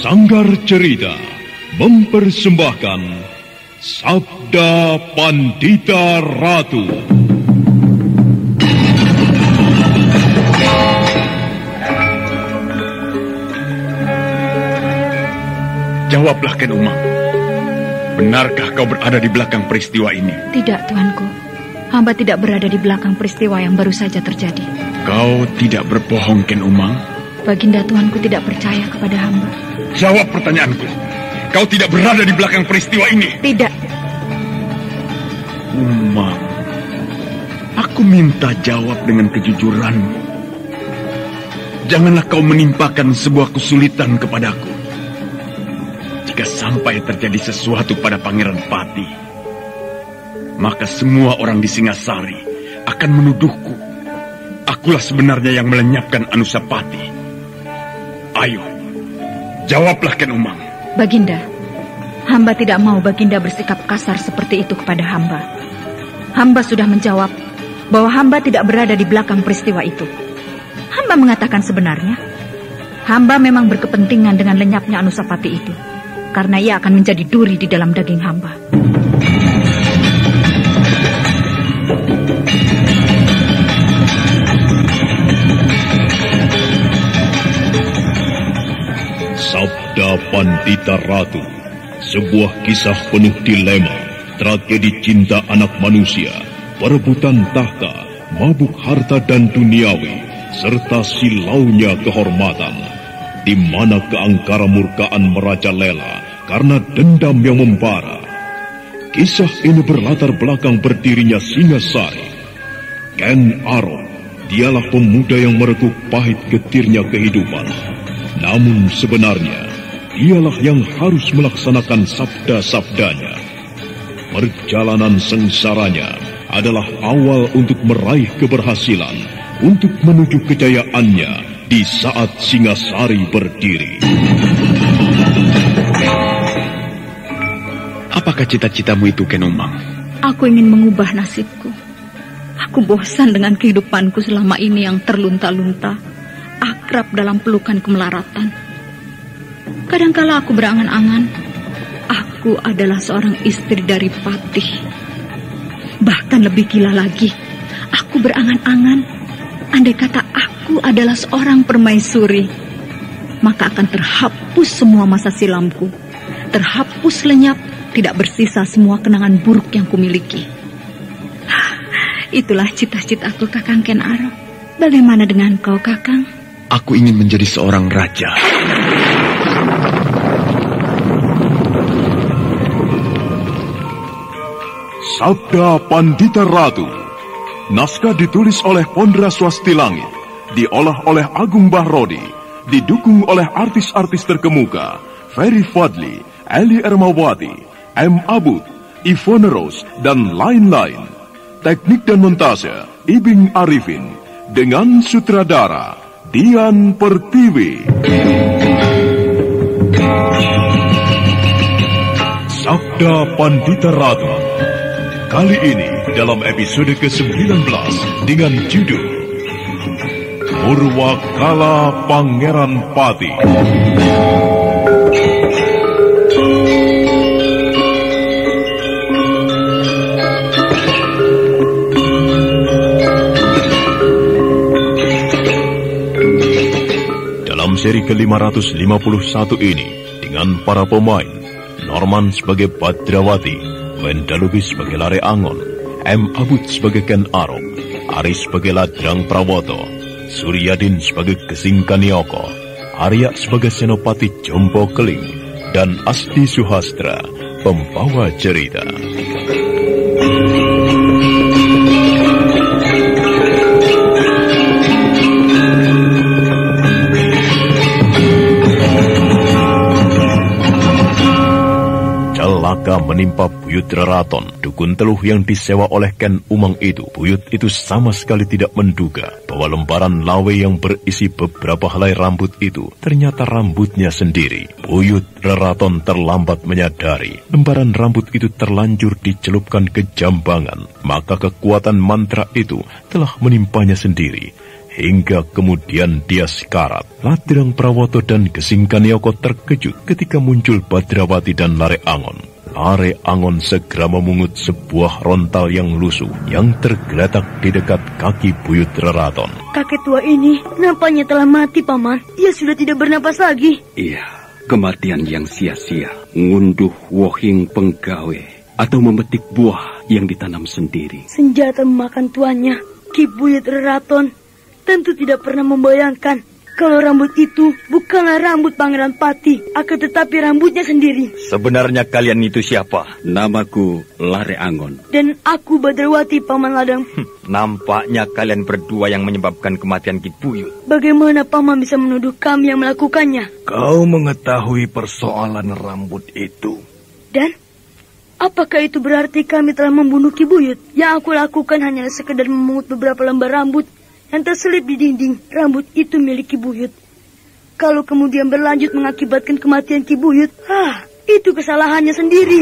Sanggar Cerita mempersembahkan Sabda Pandita Ratu. Jawablah, Ken Umang. Benarkah kau berada di belakang peristiwa ini? Tidak, Tuanku. Hamba tidak berada di belakang peristiwa yang baru saja terjadi. Kau tidak berbohong, Ken Umang? Baginda Tuanku tidak percaya kepada hamba. Jawab pertanyaanku. Kau tidak berada di belakang peristiwa ini? Tidak. Umang, aku minta jawab dengan kejujuranmu. Janganlah kau menimpakan sebuah kesulitan kepadaku. Jika sampai terjadi sesuatu pada Pangeran Pati, maka semua orang di Singasari akan menuduhku. Akulah sebenarnya yang melenyapkan Anusapati. Ayo, jawablah, Ken Umang. Baginda, hamba tidak mau Baginda bersikap kasar seperti itu kepada hamba. Hamba sudah menjawab bahwa hamba tidak berada di belakang peristiwa itu. Hamba mengatakan sebenarnya, hamba memang berkepentingan dengan lenyapnya Anusapati itu, karena ia akan menjadi duri di dalam daging hamba. Sabda Pandita Ratu, sebuah kisah penuh dilema, tragedi cinta anak manusia, perebutan tahta, mabuk harta dan duniawi, serta silaunya kehormatan, di mana keangkara murkaan merajalela karena dendam yang membara. Kisah ini berlatar belakang berdirinya Singasari. Ken Arok, dialah pemuda yang merekuk pahit getirnya kehidupan. Namun sebenarnya, dialah yang harus melaksanakan sabda-sabdanya. Perjalanan sengsaranya adalah awal untuk meraih keberhasilan, untuk menuju kejayaannya di saat Singasari berdiri. Apakah cita-citamu itu, Ken Umang? Aku ingin mengubah nasibku. Aku bosan dengan kehidupanku selama ini yang terlunta-lunta, akrab dalam pelukan kemelaratan. Kadangkala aku berangan-angan, aku adalah seorang istri dari Patih. Bahkan lebih gila lagi, aku berangan-angan, andai kata aku adalah seorang permaisuri, maka akan terhapus semua masa silamku, terhapus lenyap, tidak bersisa semua kenangan buruk yang kumiliki. Itulah cita-citaku, Kakang Ken Arok. Bagaimana dengan kau, Kakang? Aku ingin menjadi seorang raja. Sabda Pandita Ratu. Naskah ditulis oleh Pondra Swastilangit, diolah oleh Agung Bahrodi, didukung oleh artis-artis terkemuka Ferry Fadli, Eli Ermawati, M. Abud, Ivone Rose, dan lain-lain. Teknik dan montase Ibing Arifin, dengan sutradara Dian Pertiwi. Sabda Pandita Ratu. Kali ini dalam episode ke-19 dengan judul Murwakala Pangeran Pati. Dalam seri ke-551 ini, dengan para pemain, Norman sebagai Badrawati, Wenda Lubis sebagai Lare Angon, M. Abud sebagai Ken Arok, Aris sebagai Ladrang Prawoto, Suryadin sebagai Gesing Kanioko, Arya sebagai Senopati Jompo Keling, dan Asti Suhastra, pembawa cerita. Celaka menimpa Buyut Reraton, dukun teluh yang disewa oleh Ken Umang itu. Buyut itu sama sekali tidak menduga bahwa lembaran lawe yang berisi beberapa helai rambut itu ternyata rambutnya sendiri. Buyut Reraton terlambat menyadari lembaran rambut itu terlanjur dicelupkan ke jambangan, maka kekuatan mantra itu telah menimpanya sendiri. Hingga kemudian dia sekarat. Ladrang Prawoto dan Gesing Kanioko terkejut ketika muncul Badrawati dan Lare Angon. Lare Angon segera memungut sebuah rontal yang lusuh yang tergeletak di dekat kaki buyut Reraton. Kakek tua ini nampaknya telah mati, Paman. Ia sudah tidak bernapas lagi. Iya, kematian yang sia-sia. Ngunduh wohing penggawe atau memetik buah yang ditanam sendiri. Senjata memakan tuannya, Ki Buyut Reraton, tentu tidak pernah membayangkan kalau rambut itu bukanlah rambut Pangeran Pati, akan tetapi rambutnya sendiri. Sebenarnya kalian itu siapa? Namaku Lare Angon. Dan aku Badrawati, Paman Ladang. Nampaknya kalian berdua yang menyebabkan kematian Ki Buyut. Bagaimana Paman bisa menuduh kami yang melakukannya? Kau mengetahui persoalan rambut itu. Dan apakah itu berarti kami telah membunuh Ki Buyut? Yang aku lakukan hanyalah sekedar memungut beberapa lembar rambut yang terselip di dinding. Rambut itu milik Ki Buyut. Kalau kemudian berlanjut mengakibatkan kematian Ki Buyut, itu kesalahannya sendiri.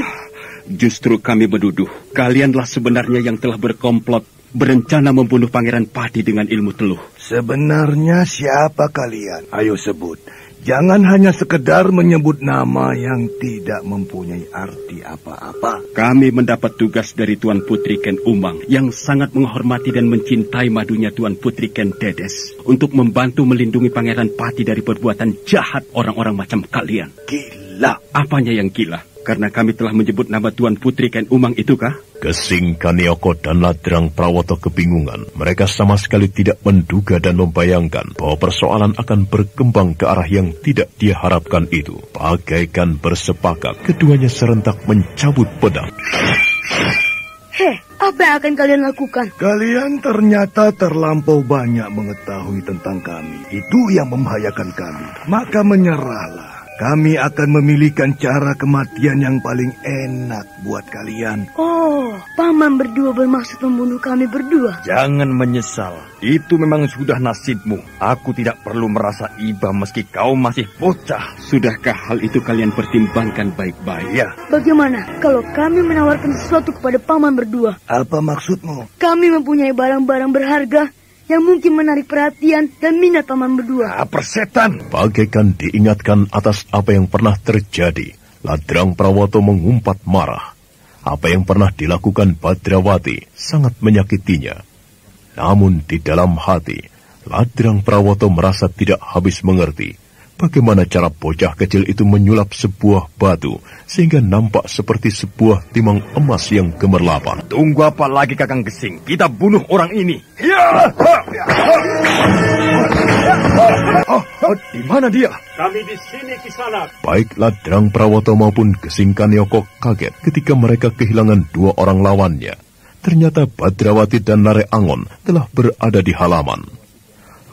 Justru kami menuduh kalianlah sebenarnya yang telah berkomplot, berencana membunuh Pangeran Pati dengan ilmu teluh. Sebenarnya siapa kalian? Ayo sebut. Jangan hanya sekedar menyebut nama yang tidak mempunyai arti apa-apa. Kami mendapat tugas dari Tuan Putri Ken Umang yang sangat menghormati dan mencintai madunya Tuan Putri Ken Dedes untuk membantu melindungi Pangeran Pati dari perbuatan jahat orang-orang macam kalian. Gila. Apanya yang gila? Karena kami telah menyebut nama Tuan Putri Ken Umang itu kah? Gesing Kanioko dan Ladrang Prawoto kebingungan. Mereka sama sekali tidak menduga dan membayangkan bahwa persoalan akan berkembang ke arah yang tidak dia harapkan itu. Bagaikan bersepakat, keduanya serentak mencabut pedang. Apa yang akan kalian lakukan? Kalian ternyata terlampau banyak mengetahui tentang kami. Itu yang membahayakan kami. Maka menyerahlah. Kami akan memilihkan cara kematian yang paling enak buat kalian. Oh, Paman berdua bermaksud membunuh kami berdua. Jangan menyesal. Itu memang sudah nasibmu. Aku tidak perlu merasa iba meski kau masih bocah. Sudahkah hal itu kalian pertimbangkan baik-baik? Ya. Bagaimana kalau kami menawarkan sesuatu kepada Paman berdua? Apa maksudmu? Kami mempunyai barang-barang berharga yang mungkin menarik perhatian dan minat Paman berdua. Persetan. Bagaikan diingatkan atas apa yang pernah terjadi, Ladrang Prawoto mengumpat marah. Apa yang pernah dilakukan Badrawati sangat menyakitinya. Namun di dalam hati, Ladrang Prawoto merasa tidak habis mengerti bagaimana cara bocah kecil itu menyulap sebuah batu sehingga nampak seperti sebuah timang emas yang gemerlapan. Tunggu apa lagi Kakang Gesing? Kita bunuh orang ini. Ya! Di mana dia? Kami di sini, Kisanak. Baik Ladrang Prawoto maupun Gesing Kanioko kaget ketika mereka kehilangan dua orang lawannya. Ternyata Badrawati dan Lare Angon telah berada di halaman.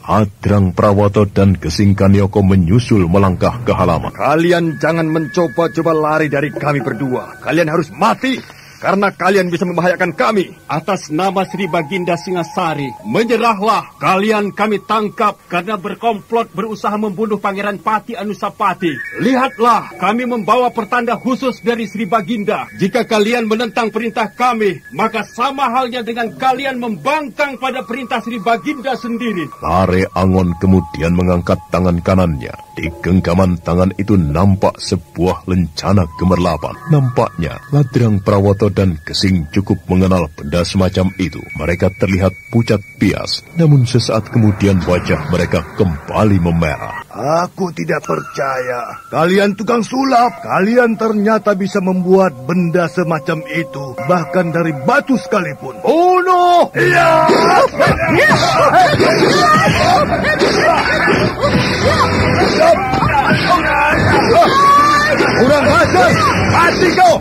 Ladrang Prawoto dan Gesing Kanioko menyusul melangkah ke halaman. Kalian jangan mencoba-coba lari dari kami berdua. Kalian harus mati karena kalian bisa membahayakan kami. Atas nama Sri Baginda Singasari, menyerahlah. Kalian kami tangkap karena berkomplot berusaha membunuh Pangeran Pati Anusapati. Lihatlah, kami membawa pertanda khusus dari Sri Baginda. Jika kalian menentang perintah kami, maka sama halnya dengan kalian membangkang pada perintah Sri Baginda sendiri. Lare Angon kemudian mengangkat tangan kanannya. Di genggaman tangan itu nampak sebuah lencana gemerlapan. Nampaknya Ladrang Prawoto dan Gesing cukup mengenal benda semacam itu. Mereka terlihat pucat pias, namun sesaat kemudian wajah mereka kembali memerah. Aku tidak percaya. Kalian tukang sulap. Kalian ternyata bisa membuat benda semacam itu, bahkan dari batu sekalipun. Bunuh! Iya! Kurang ajar! Mati kau!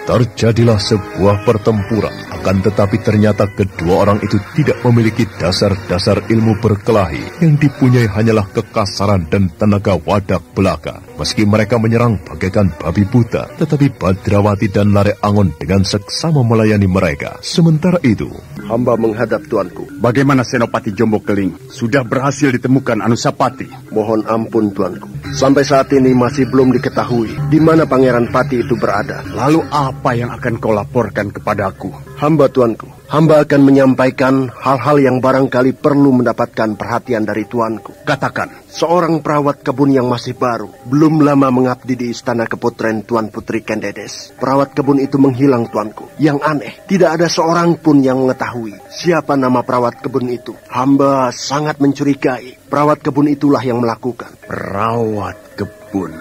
Terjadilah sebuah pertempuran, akan tetapi ternyata kedua orang itu tidak memiliki dasar-dasar ilmu berkelahi. Yang dipunyai hanyalah kekasaran dan tenaga wadak belaka. Meski mereka menyerang bagaikan babi buta, tetapi Badrawati dan Lare Angon dengan seksama melayani mereka. Sementara itu, hamba menghadap tuanku. Bagaimana Senopati Jombo Keling? Sudah berhasil ditemukan Anusapati? Mohon ampun tuanku. Sampai saat ini masih belum diketahui di mana Pangeran Pati itu berada. Lalu apa yang akan kau laporkan kepadaku? Hamba tuanku, hamba akan menyampaikan hal-hal yang barangkali perlu mendapatkan perhatian dari tuanku. Katakan. Seorang perawat kebun yang masih baru, belum lama mengabdi di istana keputren Tuan Putri Kendedes. Perawat kebun itu menghilang tuanku. Yang aneh, tidak ada seorang pun yang mengetahui siapa nama perawat kebun itu. Hamba sangat mencurigai perawat kebun itulah yang melakukan. Perawat kebun.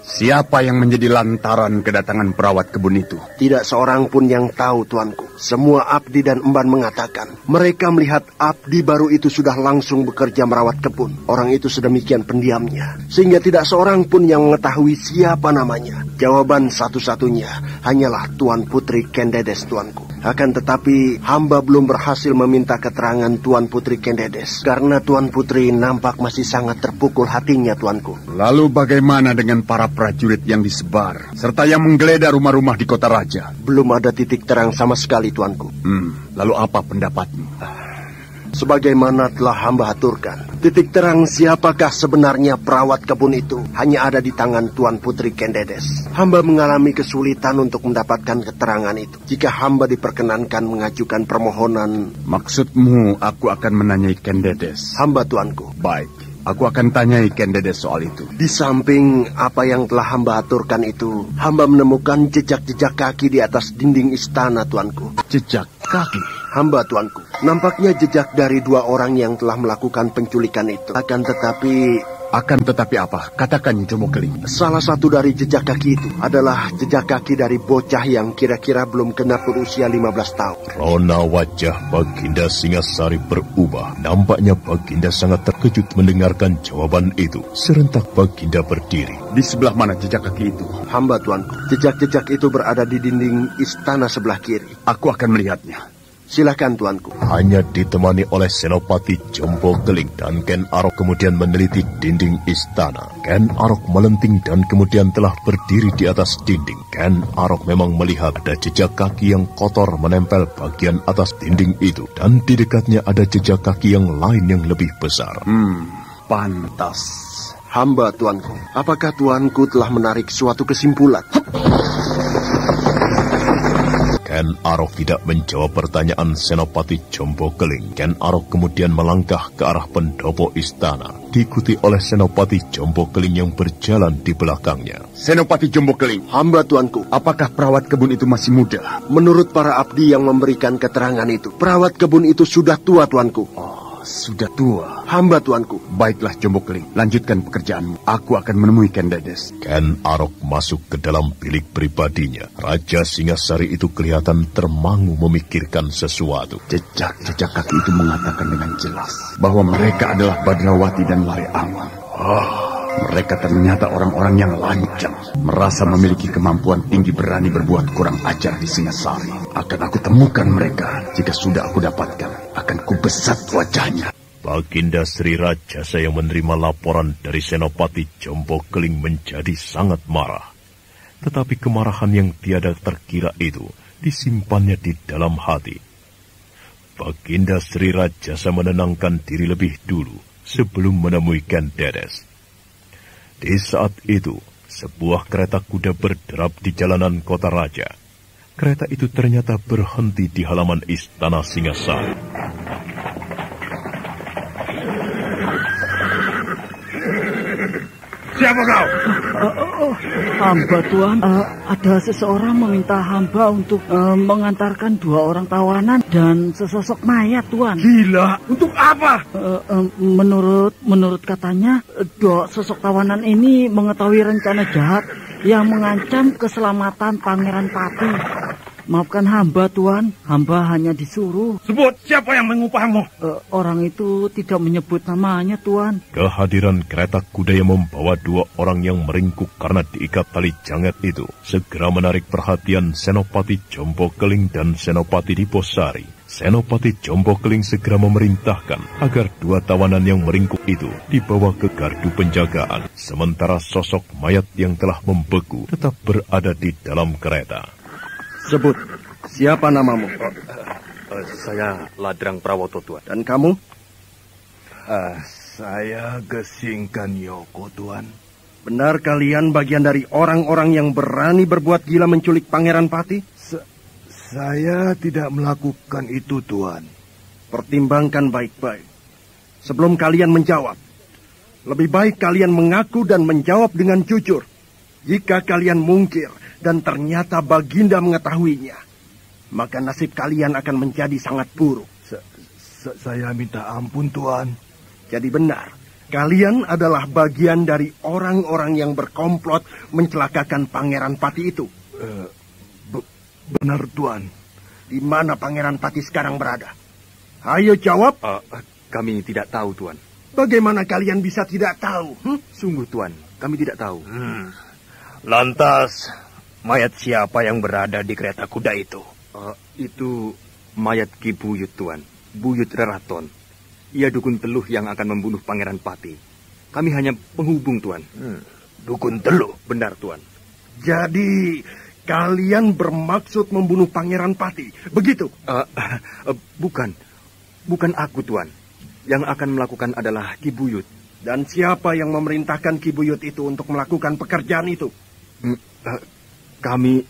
Siapa yang menjadi lantaran kedatangan perawat kebun itu? Tidak seorang pun yang tahu tuanku. Semua abdi dan emban mengatakan mereka melihat abdi baru itu sudah langsung bekerja merawat kebun. Orang itu sedemikian pendiamnya sehingga tidak seorang pun yang mengetahui siapa namanya. Jawaban satu-satunya hanyalah Tuan Putri Kendedes tuanku. Akan tetapi hamba belum berhasil meminta keterangan Tuan Putri Kendedes karena Tuan Putri nampak masih sangat terpukul hatinya tuanku. Lalu bagaimana dengan para prajurit yang disebar serta yang menggeledah rumah-rumah di kota raja? Belum ada titik terang sama sekali tuanku. Lalu apa pendapatmu? Sebagaimana telah hamba aturkan, titik terang siapakah sebenarnya perawat kebun itu hanya ada di tangan Tuan Putri Kendedes. Hamba mengalami kesulitan untuk mendapatkan keterangan itu. Jika hamba diperkenankan mengajukan permohonan. Maksudmu aku akan menanyai Kendedes? Hamba tuanku. Baik, aku akan tanyai Kendedes soal itu. Di samping apa yang telah hamba aturkan itu, hamba menemukan jejak-jejak kaki di atas dinding istana tuanku. Jejak kaki? Hamba tuanku, nampaknya jejak dari dua orang yang telah melakukan penculikan itu. Akan tetapi apa? Katakan Jombo Keling. Salah satu dari jejak kaki itu adalah jejak kaki dari bocah yang kira-kira belum genap berusia 15 tahun. Rona wajah Baginda Singasari berubah. Nampaknya Baginda sangat terkejut mendengarkan jawaban itu. Serentak Baginda berdiri. Di sebelah mana jejak kaki itu? Hamba tuanku, jejak-jejak itu berada di dinding istana sebelah kiri. Aku akan melihatnya. Silakan tuanku. Hanya ditemani oleh Senopati Jombo Keling dan Ken Arok kemudian meneliti dinding istana. Ken Arok melenting dan kemudian telah berdiri di atas dinding. Ken Arok memang melihat ada jejak kaki yang kotor menempel bagian atas dinding itu. Dan di dekatnya ada jejak kaki yang lain yang lebih besar. Pantas. Hamba tuanku, apakah tuanku telah menarik suatu kesimpulan? Ken Arok tidak menjawab pertanyaan Senopati Jombo Keling. Ken Arok kemudian melangkah ke arah pendopo istana, diikuti oleh Senopati Jombo Keling yang berjalan di belakangnya. Senopati Jombo Keling. Hamba tuanku. Apakah perawat kebun itu masih muda? Menurut para abdi yang memberikan keterangan itu, perawat kebun itu sudah tua tuanku. Sudah tua. Hamba tuanku. Baiklah Jombo Keling, lanjutkan pekerjaanmu. Aku akan menemui Kendedes. Ken Arok masuk ke dalam bilik pribadinya. Raja Singasari itu kelihatan termangu memikirkan sesuatu. Jejak-jejak kaki itu mengatakan dengan jelas bahwa mereka adalah Badrawati dan Lare Angon. Mereka ternyata orang-orang yang lancang, merasa memiliki kemampuan tinggi, berani berbuat kurang ajar di Singasari. Akan aku temukan mereka. Jika sudah aku dapatkan, akan kubesat wajahnya. Baginda Sri Rajasa yang menerima laporan dari Senopati Jombo Keling menjadi sangat marah. Tetapi kemarahan yang tiada terkira itu disimpannya di dalam hati. Baginda Sri Rajasa menenangkan diri lebih dulu sebelum menemui Kendedes. Di saat itu, sebuah kereta kuda berderap di jalanan kota raja. Kereta itu ternyata berhenti di halaman istana Singasari. Siapa kau? Hamba Tuan, ada seseorang meminta hamba untuk mengantarkan 2 orang tawanan dan sesosok mayat Tuan. Gila, untuk apa? Menurut katanya 2 sosok tawanan ini mengetahui rencana jahat yang mengancam keselamatan Pangeran Pati. Maafkan hamba Tuan, hamba hanya disuruh. Sebut siapa yang mengupahmu? Orang itu tidak menyebut namanya Tuan. Kehadiran kereta kuda yang membawa 2 orang yang meringkuk karena diikat tali janget itu segera menarik perhatian Senopati Jombo Keling dan Senopati Diposari. Senopati Jombo Keling segera memerintahkan agar 2 tawanan yang meringkuk itu dibawa ke gardu penjagaan, sementara sosok mayat yang telah membeku tetap berada di dalam kereta. Sebut, siapa namamu? Saya Ladrang Prawoto, Tuan. Dan kamu? Saya Gesingkan Yoko, Tuan. Benar kalian bagian dari orang-orang yang berani berbuat gila menculik Pangeran Pati? Saya tidak melakukan itu, Tuan. Pertimbangkan baik-baik. Sebelum kalian menjawab, lebih baik kalian mengaku dan menjawab dengan jujur. Jika kalian mungkir dan ternyata Baginda mengetahuinya, maka nasib kalian akan menjadi sangat buruk. Saya minta ampun, Tuan. Jadi benar, kalian adalah bagian dari orang-orang yang berkomplot mencelakakan Pangeran Pati itu. Benar, Tuan. Di mana Pangeran Pati sekarang berada? Ayo jawab. Kami tidak tahu, Tuan. Bagaimana kalian bisa tidak tahu? Sungguh, Tuan, kami tidak tahu. Lantas, mayat siapa yang berada di kereta kuda itu? Itu mayat Ki Buyut, Tuan. Buyut Reraton. Ia dukun teluh yang akan membunuh Pangeran Pati. Kami hanya penghubung, Tuan. Dukun teluh? Benar, Tuan. Jadi, kalian bermaksud membunuh Pangeran Pati, begitu? Bukan. Bukan aku, Tuan. Yang akan melakukan adalah Ki Buyut. Dan siapa yang memerintahkan Ki Buyut itu untuk melakukan pekerjaan itu? Kami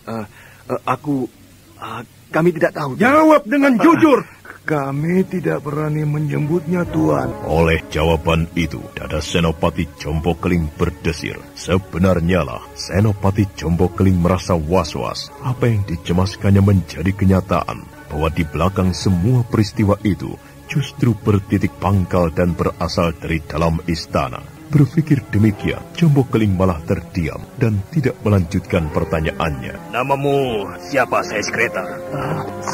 tidak tahu. Jawab dengan jujur. Kami tidak berani menyebutnya, Tuan. Oleh jawaban itu, dada Senopati Jombokeling berdesir. Sebenarnya lah, Senopati Jombokeling merasa was-was. Apa yang dicemaskannya menjadi kenyataan, bahwa di belakang semua peristiwa itu justru bertitik pangkal dan berasal dari dalam istana. Berpikir demikian, Jombokeling malah terdiam dan tidak melanjutkan pertanyaannya. Namamu siapa, Saya Sekretar?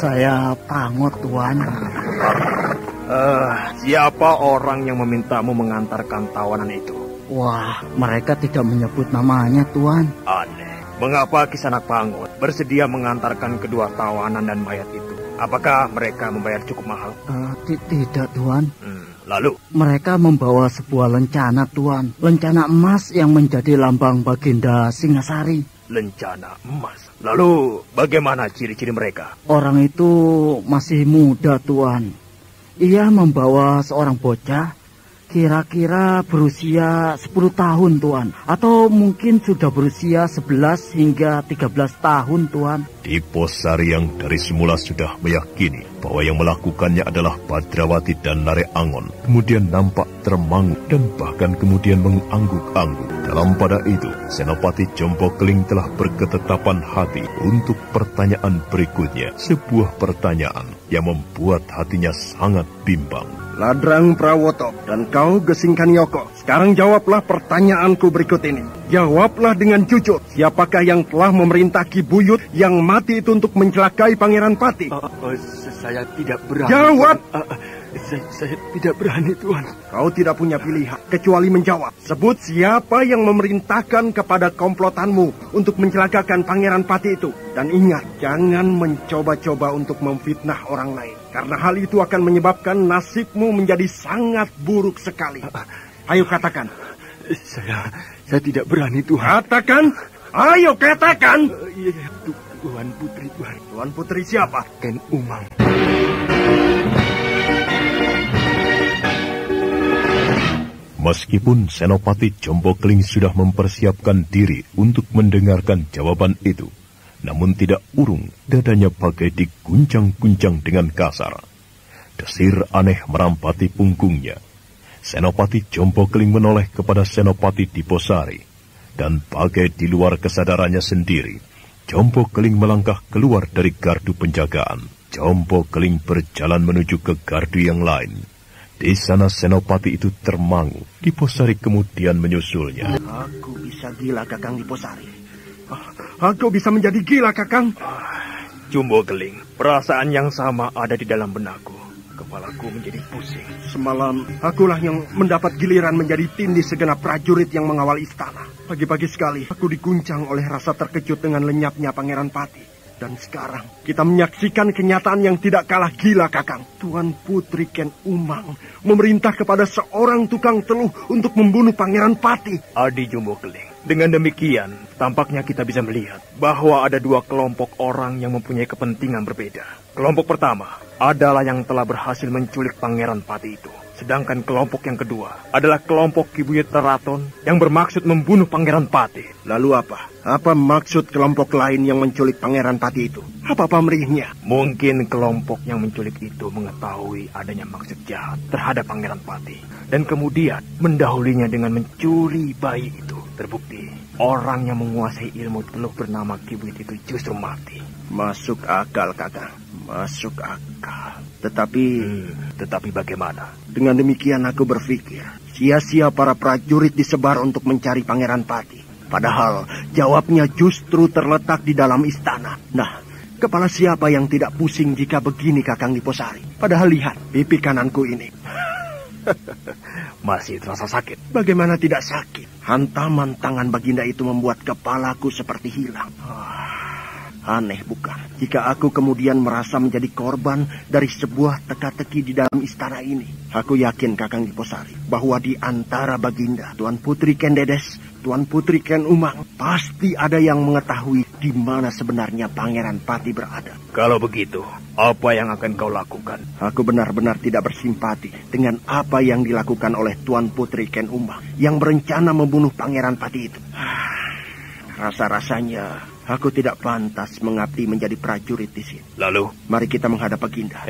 Saya Pangot, Tuan. Siapa orang yang memintamu mengantarkan tawanan itu? Wah, mereka tidak menyebut namanya, Tuan. Aneh. Mengapa Kisanak Pangot bersedia mengantarkan kedua tawanan dan mayat itu? Apakah mereka membayar cukup mahal? Tidak, Tuan. Lalu? Mereka membawa sebuah lencana, Tuan. Lencana emas yang menjadi lambang Baginda Singasari. Lencana emas? Lalu bagaimana ciri-ciri mereka? Orang itu masih muda, Tuan. Ia membawa seorang bocah, kira-kira berusia 10 tahun, Tuan. Atau mungkin sudah berusia 11 hingga 13 tahun, Tuan. Diposari yang dari semula sudah meyakini bahwa yang melakukannya adalah Badrawati dan Nare Angon, kemudian nampak termangu dan bahkan kemudian mengangguk-angguk. Dalam pada itu, Senopati Jombokeling telah berketetapan hati untuk pertanyaan berikutnya. Sebuah pertanyaan yang membuat hatinya sangat bimbang. Ladrang Prawoto dan kau Gesing Kanioko, sekarang jawablah pertanyaanku berikut ini. Jawablah dengan jujur. Siapakah yang telah memerintah Ki Buyut yang mati itu untuk mencelakai Pangeran Pati? Saya tidak berani. Jawab! Saya tidak berani, Tuan. Kau tidak punya pilihan kecuali menjawab. Sebut siapa yang memerintahkan kepada komplotanmu untuk mencelakakan Pangeran Pati itu. Dan ingat, jangan mencoba-coba untuk memfitnah orang lain. Karena hal itu akan menyebabkan nasibmu menjadi sangat buruk sekali. Ayo katakan. Saya tidak berani, Tuhan. Katakan. Ayo katakan. Tuan Putri, Tuhan. Tuan Putri siapa? Ken Umang. Meskipun Senopati Jombokeling sudah mempersiapkan diri untuk mendengarkan jawaban itu, namun tidak urung dadanya bagai diguncang-guncang dengan kasar. Desir aneh merampati punggungnya. Senopati Jombokeling menoleh kepada Senopati Diposari, dan bagai di luar kesadarannya sendiri, Jombokeling melangkah keluar dari gardu penjagaan. Jombokeling berjalan menuju ke gardu yang lain. Di sana Senopati itu termangu. Diposari kemudian menyusulnya. Aku bisa gila, Kakang Diposari. Aku bisa menjadi gila, Kakang. Jombokeling, perasaan yang sama ada di dalam benakku. Kepalaku menjadi pusing. Semalam, akulah yang mendapat giliran menjadi tindih segenap prajurit yang mengawal istana. Pagi-pagi sekali, aku diguncang oleh rasa terkejut dengan lenyapnya Pangeran Pati. Dan sekarang, kita menyaksikan kenyataan yang tidak kalah gila, Kakang. Tuan Putri Ken Umang memerintah kepada seorang tukang teluh untuk membunuh Pangeran Pati. Adi Jombokeling, Dengan demikian, tampaknya kita bisa melihat bahwa ada dua kelompok orang yang mempunyai kepentingan berbeda. Kelompok pertama adalah yang telah berhasil menculik Pangeran Pati itu. Sedangkan kelompok yang kedua adalah kelompok Ki Buyut Raraton yang bermaksud membunuh Pangeran Pati. Lalu apa? Apa maksud kelompok lain yang menculik Pangeran Pati itu? Apa pamrihnya? Mungkin kelompok yang menculik itu mengetahui adanya maksud jahat terhadap Pangeran Pati. Dan kemudian mendahulinya dengan mencuri bayi itu. Terbukti, orang yang menguasai ilmu teluh bernama Ki Buyut itu justru mati. Masuk akal, Kakang. Masuk akal. Tetapi bagaimana? Dengan demikian aku berpikir, sia-sia para prajurit disebar untuk mencari Pangeran Pati. Padahal jawabnya justru terletak di dalam istana. Nah, kepala siapa yang tidak pusing jika begini, Kakang Diposari? Padahal lihat, pipi kananku ini. Masih terasa sakit. Bagaimana tidak sakit? Hantaman tangan Baginda itu membuat kepalaku seperti hilang. Aneh bukan? Jika aku kemudian merasa menjadi korban dari sebuah teka-teki di dalam istana ini. Aku yakin, Kakang Diposari, bahwa di antara Baginda, Tuan Putri Ken Dedes, Tuan Putri Ken Umang, pasti ada yang mengetahui di mana sebenarnya Pangeran Pati berada. Kalau begitu, apa yang akan kau lakukan? Aku benar-benar tidak bersimpati dengan apa yang dilakukan oleh Tuan Putri Ken Umang yang berencana membunuh Pangeran Pati itu. Rasa-rasanya aku tidak pantas mengabdi menjadi prajurit di sini. Lalu? Mari kita menghadap Baginda.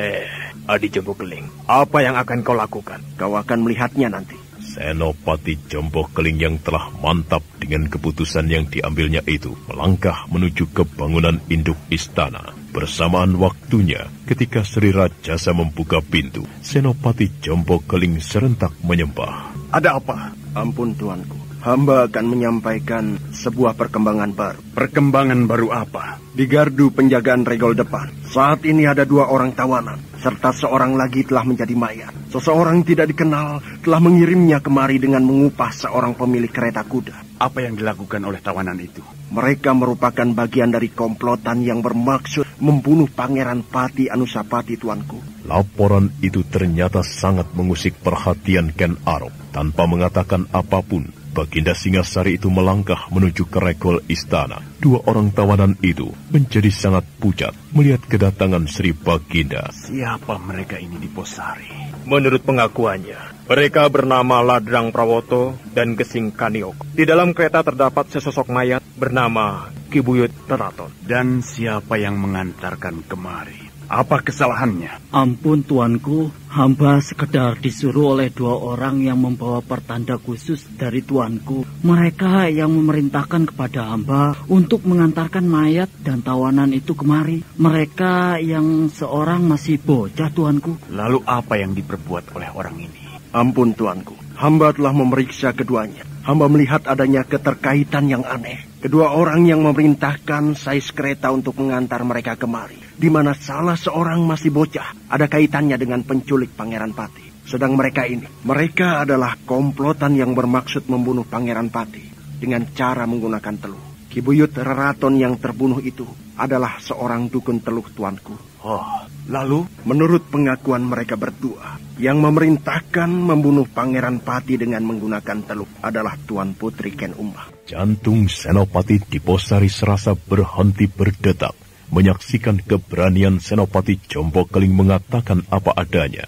Adi Jompo Keling, apa yang akan kau lakukan? Kau akan melihatnya nanti. Senopati Jompo Keling yang telah mantap dengan keputusan yang diambilnya itu melangkah menuju ke bangunan induk istana. Bersamaan waktunya, ketika Sri Rajasa membuka pintu, Senopati Jompo Keling serentak menyembah. Ada apa? Ampun, tuanku. Hamba akan menyampaikan sebuah perkembangan baru. Perkembangan baru apa? Di gardu penjagaan regol depan, saat ini ada 2 orang tawanan, serta seorang lagi telah menjadi mayat. Seseorang tidak dikenal telah mengirimnya kemari dengan mengupah seorang pemilik kereta kuda. Apa yang dilakukan oleh tawanan itu? Mereka merupakan bagian dari komplotan yang bermaksud membunuh Pangeran Pati Anusapati, tuanku. Laporan itu ternyata sangat mengusik perhatian Ken Arok. Tanpa mengatakan apapun, Baginda Singasari itu melangkah menuju ke regol istana. 2 orang tawanan itu menjadi sangat pucat melihat kedatangan Sri Baginda. Siapa mereka ini, Diposari? Menurut pengakuannya, mereka bernama Ladrang Prawoto dan Gesing Kaniok. Di dalam kereta terdapat sesosok mayat bernama Ki Buyut Raraton. Dan siapa yang mengantarkan kemari? Apa kesalahannya? Ampun, tuanku. Hamba sekedar disuruh oleh 2 orang yang membawa pertanda khusus dari tuanku. Mereka yang memerintahkan kepada hamba untuk mengantarkan mayat dan tawanan itu kemari. Mereka yang seorang masih bocah, tuanku. Lalu apa yang diperbuat oleh orang ini? Ampun, tuanku. Hamba telah memeriksa keduanya. Hamba melihat adanya keterkaitan yang aneh. Kedua orang yang memerintahkan sais kereta untuk mengantar mereka kemari, di mana salah seorang masih bocah, ada kaitannya dengan penculik Pangeran Pati. Sedang mereka adalah komplotan yang bermaksud membunuh Pangeran Pati dengan cara menggunakan teluh. Ki Buyut Raraton yang terbunuh itu adalah seorang dukun teluh, tuanku. Oh, lalu? Menurut pengakuan mereka berdua, yang memerintahkan membunuh Pangeran Pati dengan menggunakan teluh adalah Tuan Putri Ken Umang. Jantung Senopati Diposari serasa berhenti berdetak menyaksikan keberanian Senopati Jompo Keling mengatakan apa adanya.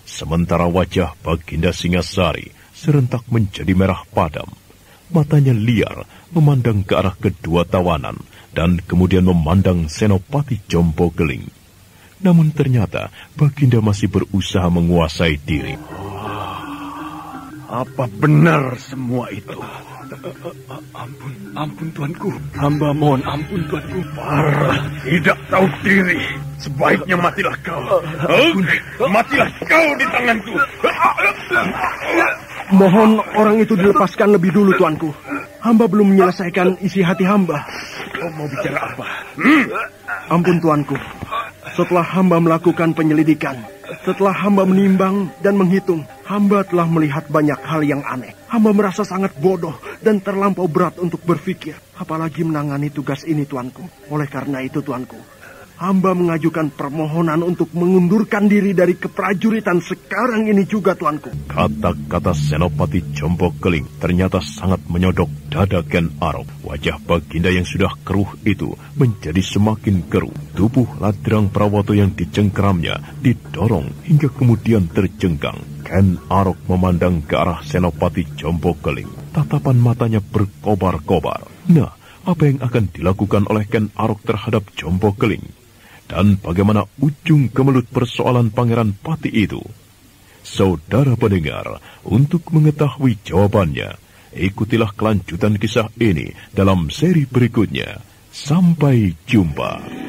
Sementara wajah Baginda Singasari serentak menjadi merah padam. Matanya liar memandang ke arah kedua tawanan dan kemudian memandang Senopati Jompo Keling. Namun ternyata Baginda masih berusaha menguasai diri. Apa benar semua itu? Ampun tuanku. Hamba mohon ampun tuanku. Parah, tidak tahu diri. Sebaiknya matilah kau. Matilah kau di tanganku. Mohon orang itu dilepaskan lebih dulu, tuanku. Hamba belum menyelesaikan isi hati hamba. Kau mau bicara apa? Ampun, tuanku. Setelah hamba melakukan penyelidikan, setelah hamba menimbang dan menghitung, hamba telah melihat banyak hal yang aneh. Hamba merasa sangat bodoh dan terlampau berat untuk berpikir, apalagi menangani tugas ini, tuanku. Oleh karena itu, tuanku, Hamba mengajukan permohonan untuk mengundurkan diri dari keprajuritan sekarang ini juga, tuanku. Kata-kata Senopati Jombokeling ternyata sangat menyodok dada Ken Arok. Wajah Baginda yang sudah keruh itu menjadi semakin keruh. Tubuh Ladrang Prawoto yang dicengkeramnya didorong hingga kemudian terjengkang. Ken Arok memandang ke arah Senopati Jombokeling. Tatapan matanya berkobar-kobar. Nah, apa yang akan dilakukan oleh Ken Arok terhadap Jombokeling? Dan bagaimana ujung kemelut persoalan Pangeran Pati itu? Saudara pendengar, untuk mengetahui jawabannya, ikutilah kelanjutan kisah ini dalam seri berikutnya. Sampai jumpa.